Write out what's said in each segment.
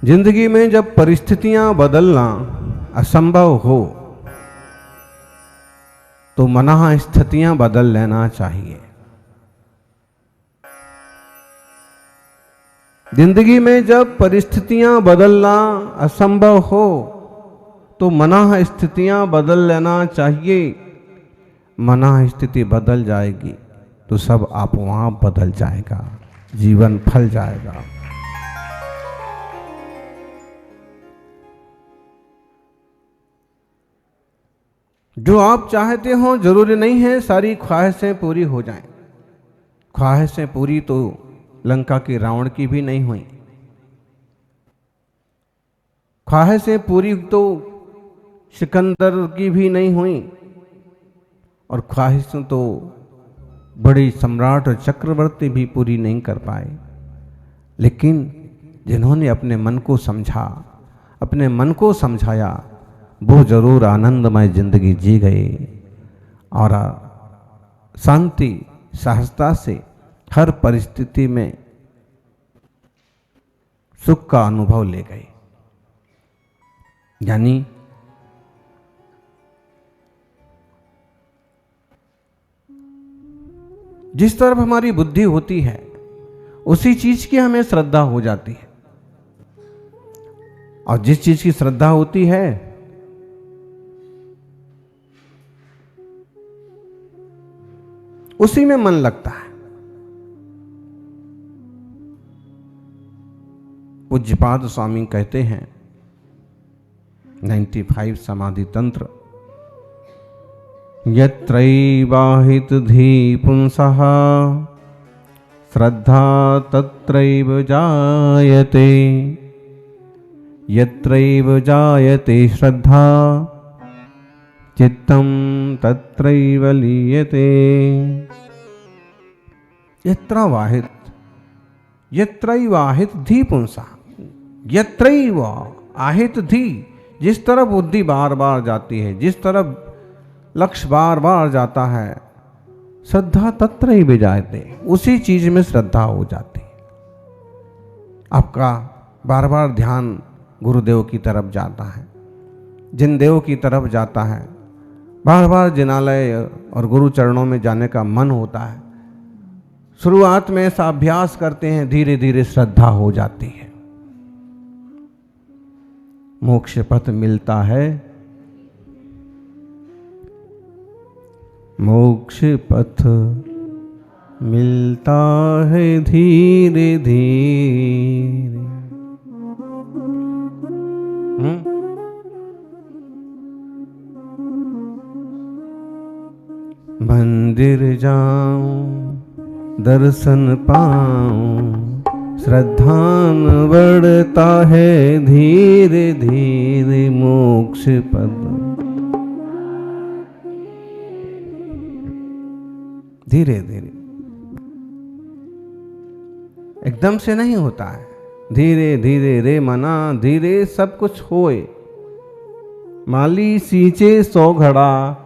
जिंदगी में जब परिस्थितियां बदलना असंभव हो तो मनः स्थितियां बदल लेना चाहिए। जिंदगी में जब परिस्थितियां बदलना असंभव हो तो मनः स्थितियां बदल लेना चाहिए। मनः स्थिति बदल जाएगी तो सब आपो-आप बदल जाएगा, जीवन फल जाएगा। जो आप चाहते हो जरूरी नहीं है सारी ख्वाहिशें पूरी हो जाएं। ख्वाहिशें पूरी तो लंका के रावण की भी नहीं हुई। ख्वाहिशें पूरी तो सिकंदर की भी नहीं हुई। और ख्वाहिशें तो बड़े सम्राट और चक्रवर्ती भी पूरी नहीं कर पाए। लेकिन जिन्होंने अपने मन को समझा, अपने मन को समझाया, वो जरूर आनंदमय जिंदगी जी गए और शांति सहजता से हर परिस्थिति में सुख का अनुभव ले गए। यानी जिस तरफ हमारी बुद्धि होती है उसी चीज की हमें श्रद्धा हो जाती है, और जिस चीज की श्रद्धा होती है उसी में मन लगता है। पूज्यपाद स्वामी कहते हैं 95 समाधि तंत्र, यत्रैवाहित धी पुंसः श्रद्धा तत्रैव जायते, यत्रैव जायते श्रद्धा चित्तं तत्रैव लीयते। यत्रैवाहित धी पुंसः, यत्रैव आहित धी, जिस तरफ बुद्धि बार बार जाती है, जिस तरफ लक्ष्य बार बार जाता है, श्रद्धा तत्रैव जायते, उसी चीज में श्रद्धा हो जाती है। आपका बार बार ध्यान गुरुदेव की तरफ जाता है, जिन देव की तरफ जाता है, बार बार जिनालय और गुरु चरणों में जाने का मन होता है। शुरुआत में ऐसा अभ्यास करते हैं, धीरे धीरे श्रद्धा हो जाती है। मोक्ष पथ मिलता है, मोक्ष पथ मिलता है धीरे धीरे। मंदिर जाऊं दर्शन पाऊं, श्रद्धान बढ़ता है धीरे धीरे मोक्ष पद। धीरे धीरे, एकदम से नहीं होता है, धीरे धीरे रे मना धीरे सब कुछ होए। माली सींचे 100 घड़ा,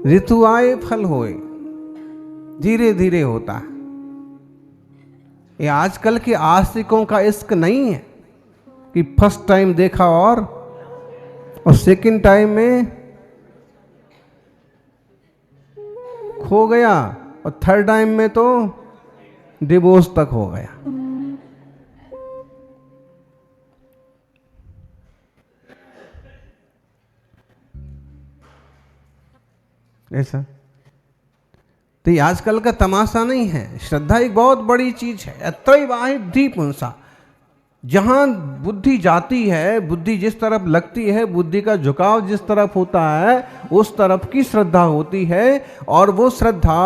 ऋतु आए फल होए। धीरे धीरे होता है। ये आजकल के आशिकों का इश्क नहीं है कि फर्स्ट टाइम देखा और सेकंड टाइम में खो गया और थर्ड टाइम में तो डिवोर्स तक हो गया। ऐसा तो ये आजकल का तमाशा नहीं है। श्रद्धा एक बहुत बड़ी चीज है। अत्रैवाहित धी पुंसा, जहां बुद्धि जाती है, बुद्धि जिस तरफ लगती है, बुद्धि का झुकाव जिस तरफ होता है, उस तरफ की श्रद्धा होती है। और वो श्रद्धा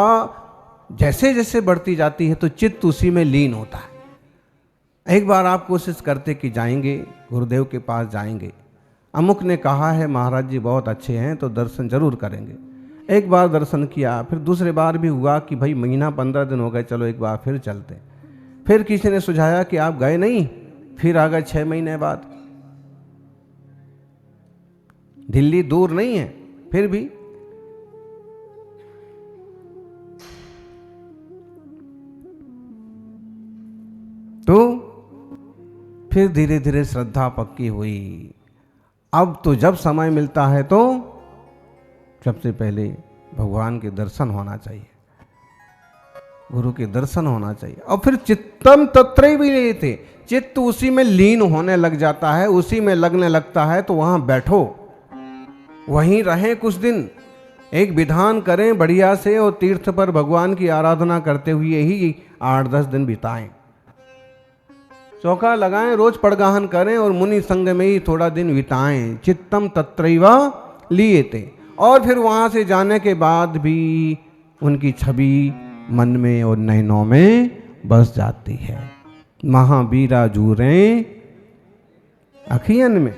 जैसे जैसे बढ़ती जाती है तो चित्त उसी में लीन होता है। एक बार आप कोशिश करते कि जाएंगे गुरुदेव के पास जाएंगे, अमुक ने कहा है महाराज जी बहुत अच्छे हैं तो दर्शन जरूर करेंगे। एक बार दर्शन किया, फिर दूसरे बार भी हुआ कि भाई महीना 15 दिन हो गए, चलो एक बार फिर चलते। फिर किसी ने सुझाया कि आप गए नहीं, फिर आ गए 6 महीने बाद। दिल्ली दूर नहीं है, फिर भी तो फिर धीरे धीरे श्रद्धा पक्की हुई। अब तो जब समय मिलता है तो सबसे पहले भगवान के दर्शन होना चाहिए, गुरु के दर्शन होना चाहिए। और फिर चित्तम तत्रैव लीयते, चित्त उसी में लीन होने लग जाता है, उसी में लगने लगता है। तो वहां बैठो, वहीं रहें कुछ दिन, एक विधान करें बढ़िया से, और तीर्थ पर भगवान की आराधना करते हुए ही 8-10 दिन बिताएं, चौका लगाएं, रोज पड़गाहन करें और मुनि संग में ही थोड़ा दिन बिताएं। चित्तम तत्रैव लीयते। और फिर वहां से जाने के बाद भी उनकी छवि मन में और नैनों में बस जाती है। महावीरा जूरे अखियन में,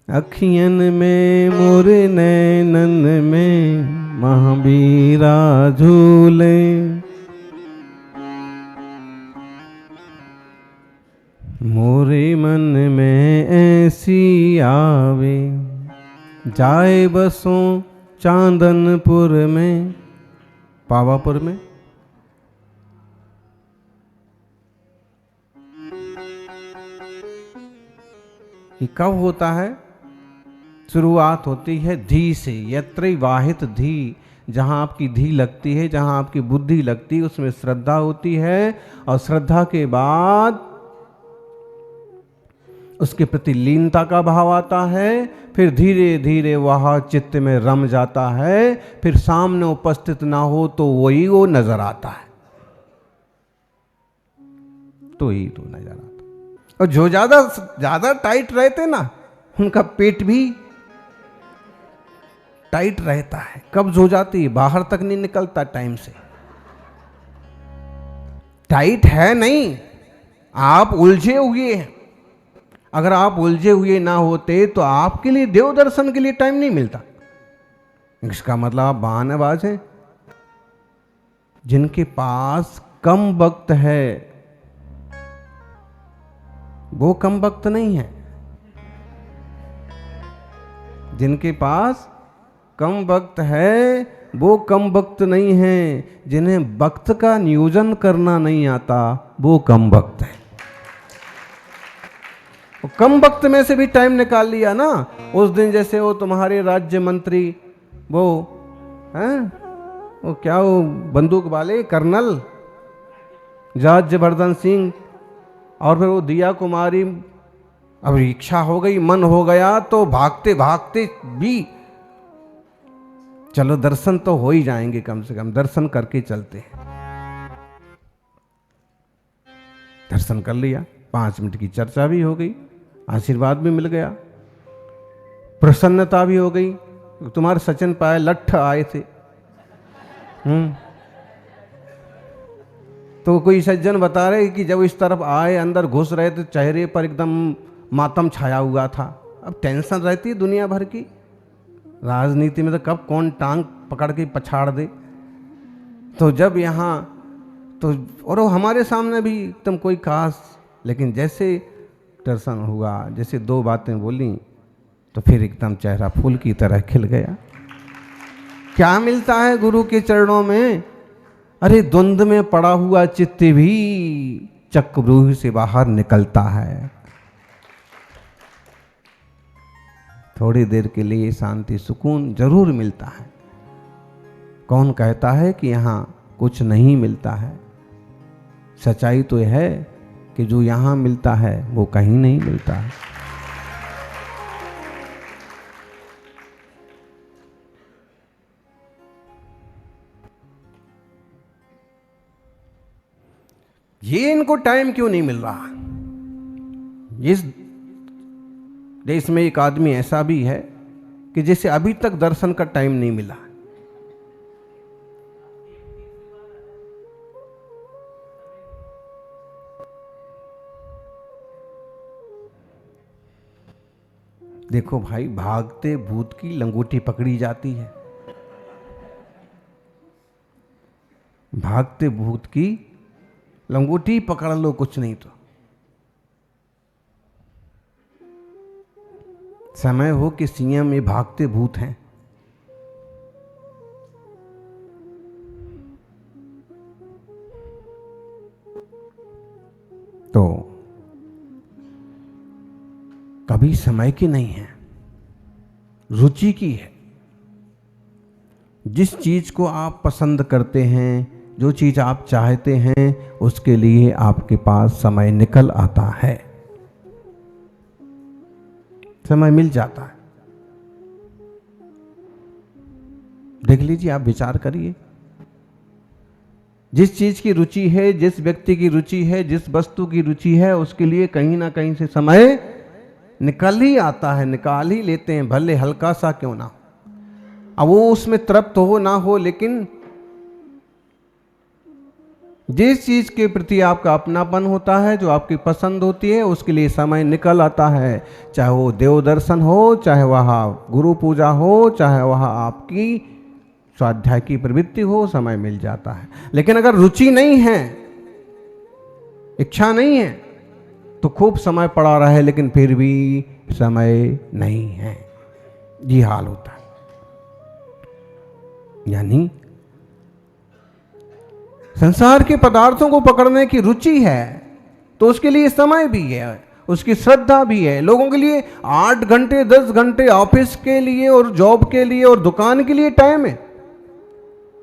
अखियन में मोरे नैनन में महावीरा झूले। मोरे मन में ऐसी आवे, जाए बसों चांदनपुर में, पावापुर में। ये कब होता है? शुरुआत होती है धी से। यत्र वाहित धी, जहां आपकी धी लगती है, जहां आपकी बुद्धि लगती है, उसमें श्रद्धा होती है। और श्रद्धा के बाद उसके प्रति लीनता का भाव आता है। फिर धीरे धीरे वह चित्त में रम जाता है। फिर सामने उपस्थित ना हो तो वही वो नजर आता है, तो ही तो नजर आता। और जो ज्यादा टाइट रहते ना, उनका पेट भी टाइट रहता है। कब्ज हो जाती है, बाहर तक नहीं निकलता टाइम से। टाइट है नहीं, आप उलझे हुए हैं। अगर आप उलझे हुए ना होते तो आपके लिए देव दर्शन के लिए टाइम नहीं मिलता। इसका मतलब आप बहानेबाज हैं। जिनके पास कम वक्त है वो कम वक्त नहीं है। जिनके पास कम वक्त है वो कम वक्त नहीं है। जिन्हें वक्त का नियोजन करना नहीं आता वो कम वक्त है। कम वक्त में से भी टाइम निकाल लिया ना। उस दिन जैसे वो तुम्हारे राज्य मंत्री वो हैं, वो क्या वो बंदूक वाले कर्नल राज्यवर्धन सिंह, और फिर वो दिया कुमारी, अब इच्छा हो गई, मन हो गया तो भागते भागते भी चलो दर्शन तो हो ही जाएंगे, कम से कम दर्शन करके चलते हैं। दर्शन कर लिया, 5 मिनट की चर्चा भी हो गई, आशीर्वाद भी मिल गया, प्रसन्नता भी हो गई। तुम्हारे सचिन पाए लठ आए थे, तो कोई सज्जन बता रहे कि जब इस तरफ आए, अंदर घुस रहे तो चेहरे पर एकदम मातम छाया हुआ था। अब टेंशन रहती है दुनिया भर की, राजनीति में तो कब कौन टांग पकड़ के पछाड़ दे। तो जब यहाँ तो और हमारे सामने भी एकदम कोई खास, लेकिन जैसे दर्शन हुआ, जैसे 2 बातें बोली तो फिर एकदम चेहरा फूल की तरह खिल गया। क्या मिलता है गुरु के चरणों में? अरे द्वंद में पड़ा हुआ चित्त भी चक्रव्यूह से बाहर निकलता है। थोड़ी देर के लिए शांति सुकून जरूर मिलता है। कौन कहता है कि यहां कुछ नहीं मिलता है? सच्चाई तो यह है कि जो यहां मिलता है वो कहीं नहीं मिलता है। ये इनको टाइम क्यों नहीं मिल रहा? इस देश में एक आदमी ऐसा भी है कि जिसे अभी तक दर्शन का टाइम नहीं मिला। देखो भाई, भागते भूत की लंगोटी पकड़ी जाती है। भागते भूत की लंगोटी पकड़ लो, कुछ नहीं तो समय हो कि सीएम में भागते भूत हैं। तो कभी समय की नहीं है, रुचि की है। जिस चीज को आप पसंद करते हैं, जो चीज आप चाहते हैं, उसके लिए आपके पास समय निकल आता है, समय मिल जाता है। देख लीजिए, आप विचार करिए, जिस चीज की रुचि है, जिस व्यक्ति की रुचि है, जिस वस्तु की रुचि है, उसके लिए कहीं ना कहीं से समय निकल ही आता है, निकाल ही लेते हैं, भले हल्का सा क्यों ना। अब वो उसमें तृप्त हो ना हो, लेकिन जिस चीज के प्रति आपका अपनापन होता है, जो आपकी पसंद होती है, उसके लिए समय निकल आता है। चाहे वो देव दर्शन हो, चाहे वह गुरु पूजा हो, चाहे वह आपकी स्वाध्याय की प्रवृत्ति हो, समय मिल जाता है। लेकिन अगर रुचि नहीं है, इच्छा नहीं है, तो खूब समय पड़ा रहे लेकिन फिर भी समय नहीं है, ये हाल होता है। यानी संसार के पदार्थों को पकड़ने की रुचि है तो उसके लिए समय भी है, उसकी श्रद्धा भी है। लोगों के लिए 8 घंटे 10 घंटे ऑफिस के लिए और जॉब के लिए और दुकान के लिए टाइम है,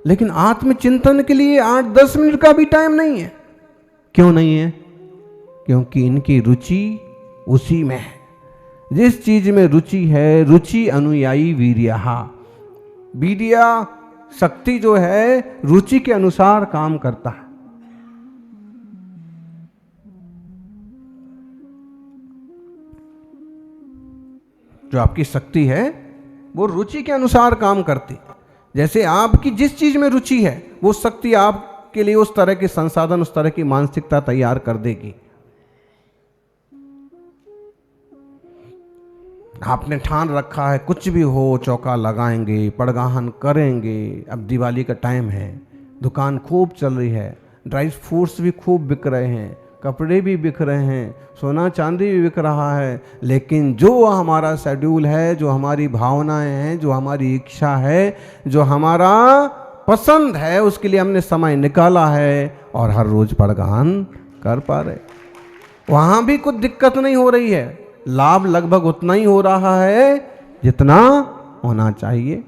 लेकिन आत्मचिंतन के लिए 8-10 मिनट का भी टाइम नहीं है। क्यों नहीं है? क्योंकि इनकी रुचि उसी में है। जिस चीज में रुचि है, रुचि अनुयायी वीर्यहा, वीर्य शक्ति जो है रुचि के अनुसार काम करता है। जो आपकी शक्ति है वो रुचि के अनुसार काम करती। जैसे आपकी जिस चीज में रुचि है, वो शक्ति आपके लिए उस तरह के संसाधन, उस तरह की मानसिकता तैयार कर देगी। आपने ठान रखा है कुछ भी हो चौका लगाएंगे, पड़गाहन करेंगे। अब दिवाली का टाइम है, दुकान खूब चल रही है, ड्राई फ्रूट्स भी खूब बिक रहे हैं, कपड़े भी बिक रहे हैं, सोना चांदी भी बिक रहा है। लेकिन जो हमारा शेड्यूल है, जो हमारी भावनाएं हैं, जो हमारी इच्छा है, जो हमारा पसंद है, उसके लिए हमने समय निकाला है और हर रोज पड़गाहन कर पा रहे, वहां भी कुछ दिक्कत नहीं हो रही है। लाभ लगभग उतना ही हो रहा है जितना होना चाहिए।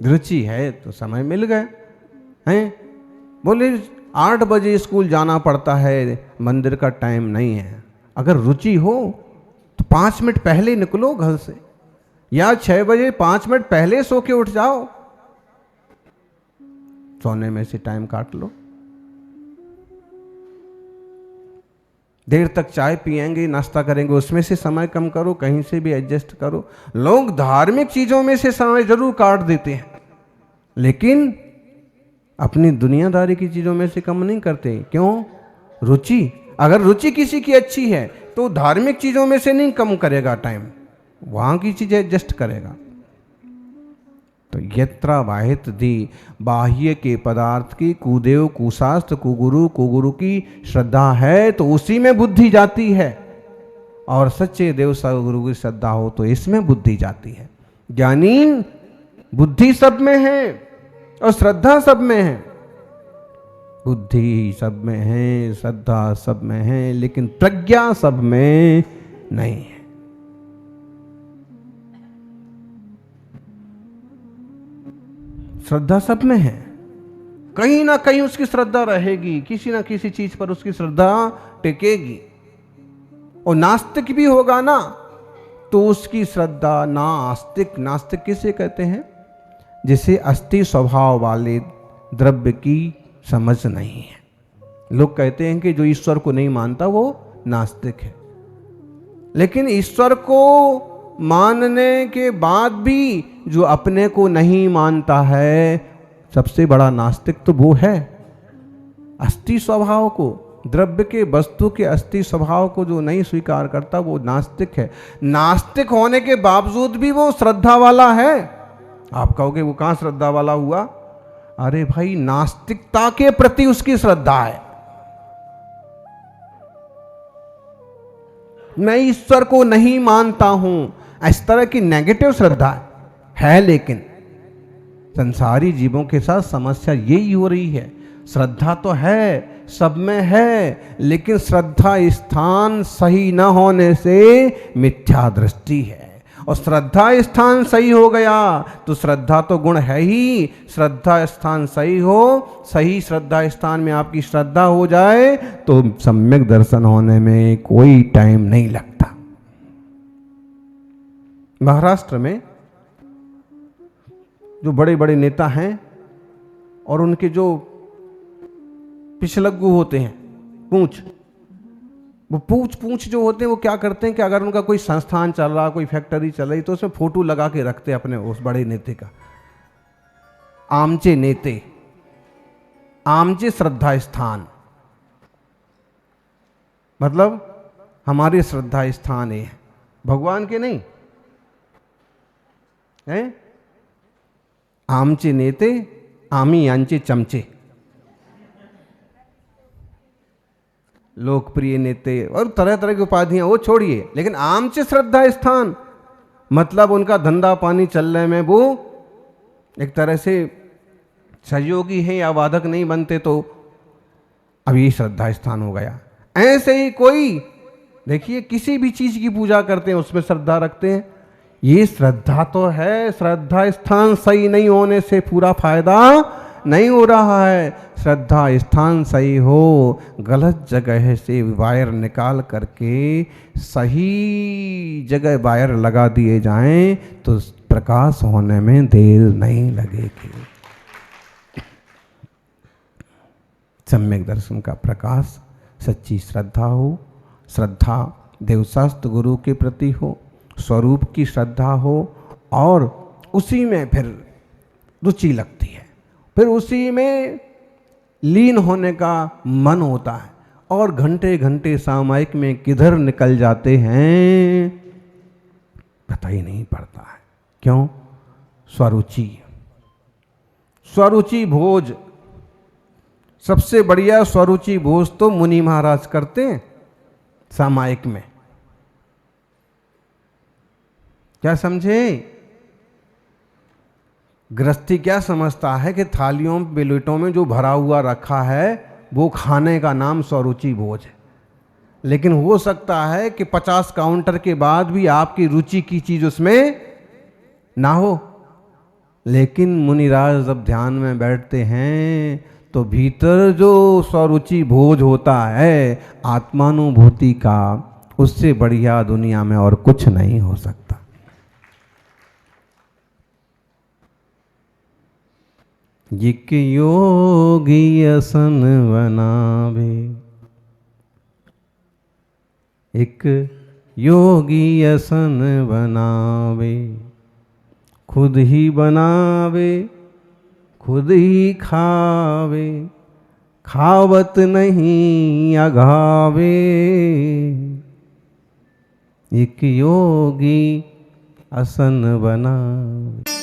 रुचि है तो समय मिल गए हैं। बोले 8 बजे स्कूल जाना पड़ता है, मंदिर का टाइम नहीं है। अगर रुचि हो तो 5 मिनट पहले निकलो घर से, या 6 बजे 5 मिनट पहले सो के उठ जाओ, सोने में से टाइम काट लो। देर तक चाय पिएंगे, नाश्ता करेंगे, उसमें से समय कम करो, कहीं से भी एडजस्ट करो। लोग धार्मिक चीजों में से समय जरूर काट देते हैं, लेकिन अपनी दुनियादारी की चीजों में से कम नहीं करते। क्यों? रुचि। अगर रुचि किसी की अच्छी है तो धार्मिक चीजों में से नहीं कम करेगा टाइम, वहां की चीजें एडजस्ट करेगा। तो यत्रा वाहित दी, बाह्य के पदार्थ की कुदेव कुशास्त्र कुगुरु की श्रद्धा है तो उसी में बुद्धि जाती है, और सच्चे देव सगुरु की श्रद्धा हो तो इसमें बुद्धि जाती है। ज्ञानी बुद्धि सब में है और श्रद्धा सब में है। बुद्धि सब में है, श्रद्धा सब में है, लेकिन प्रज्ञा सब में नहीं है। श्रद्धा सब में है, कहीं ना कहीं उसकी श्रद्धा रहेगी, किसी ना किसी चीज पर उसकी श्रद्धा टिकेगी। और नास्तिक भी होगा ना तो उसकी श्रद्धा नास्तिक। नास्तिक किसे कहते हैं? जिसे अस्थि स्वभाव वाले द्रव्य की समझ नहीं है। लोग कहते हैं कि जो ईश्वर को नहीं मानता वो नास्तिक है, लेकिन ईश्वर को मानने के बाद भी जो अपने को नहीं मानता है, सबसे बड़ा नास्तिक तो वो है। अस्थि स्वभाव को, द्रव्य के, वस्तु के अस्थि स्वभाव को जो नहीं स्वीकार करता वो नास्तिक है। नास्तिक होने के बावजूद भी वो श्रद्धा वाला है। आप कहोगे वो कहां श्रद्धा वाला हुआ? अरे भाई, नास्तिकता के प्रति उसकी श्रद्धा है। मैं ईश्वर को नहीं मानता हूं, इस तरह की नेगेटिव श्रद्धा है, लेकिन संसारी जीवों के साथ समस्या यही हो रही है। श्रद्धा तो है, सब में है, लेकिन श्रद्धा स्थान सही न होने से मिथ्या दृष्टि है। और श्रद्धा स्थान सही हो गया तो श्रद्धा तो गुण है ही, श्रद्धा स्थान सही हो, सही श्रद्धा स्थान में आपकी श्रद्धा हो जाए तो सम्यक दर्शन होने में कोई टाइम नहीं लगता। महाराष्ट्र में जो बड़े बड़े नेता हैं और उनके जो पिछलग्गू होते हैं, वो पूछ जो होते हैं, वो क्या करते हैं कि अगर उनका कोई संस्थान चल रहा, कोई फैक्ट्री चल रही, तो उसमें फोटो लगा के रखते अपने उस बड़े नेता का। आमचे नेते, आमचे श्रद्धा स्थान, मतलब हमारे श्रद्धा स्थान है, भगवान के नहीं है। आमचे नेते, आमी यांचे चमचे, लोकप्रिय नेते और तरह तरह की उपाधियां वो छोड़िए, लेकिन आमचे श्रद्धा स्थान मतलब उनका धंधा पानी चलने में वो एक तरह से सहयोगी है या वादक नहीं बनते तो अब ये श्रद्धा स्थान हो गया। ऐसे ही कोई देखिए किसी भी चीज की पूजा करते हैं उसमें श्रद्धा रखते हैं, ये श्रद्धा तो है, श्रद्धा स्थान सही नहीं होने से पूरा फायदा नहीं हो रहा है। श्रद्धा स्थान सही हो, गलत जगह से वायर निकाल करके सही जगह वायर लगा दिए जाएं तो प्रकाश होने में देर नहीं लगेगी। सम्यक दर्शन का प्रकाश सच्ची श्रद्धा हो, श्रद्धा देवशास्त्र गुरु के प्रति हो, स्वरूप की श्रद्धा हो और उसी में फिर रुचि लगती है, फिर उसी में लीन होने का मन होता है और घंटे घंटे सामायिक में किधर निकल जाते हैं पता ही नहीं पड़ता है। क्यों? स्वरुचि, स्वरुचि भोज, सबसे बढ़िया स्वरुचि भोज तो मुनि महाराज करते हैं सामायिक में। क्या समझे? गृहस्थी क्या समझता है कि थालियों प्लेटों में जो भरा हुआ रखा है वो खाने का नाम स्वरुचि भोज है, लेकिन हो सकता है कि 50 काउंटर के बाद भी आपकी रुचि की चीज उसमें ना हो। लेकिन मुनिराज जब ध्यान में बैठते हैं तो भीतर जो स्वरुचि भोज होता है आत्मानुभूति का, उससे बढ़िया दुनिया में और कुछ नहीं हो सकता। एक योगी असन बनावे, एक योगी असन बनावे, खुद ही बनावे खुद ही खावे, खावत नहीं अघावे। एक योगी असन बनावे।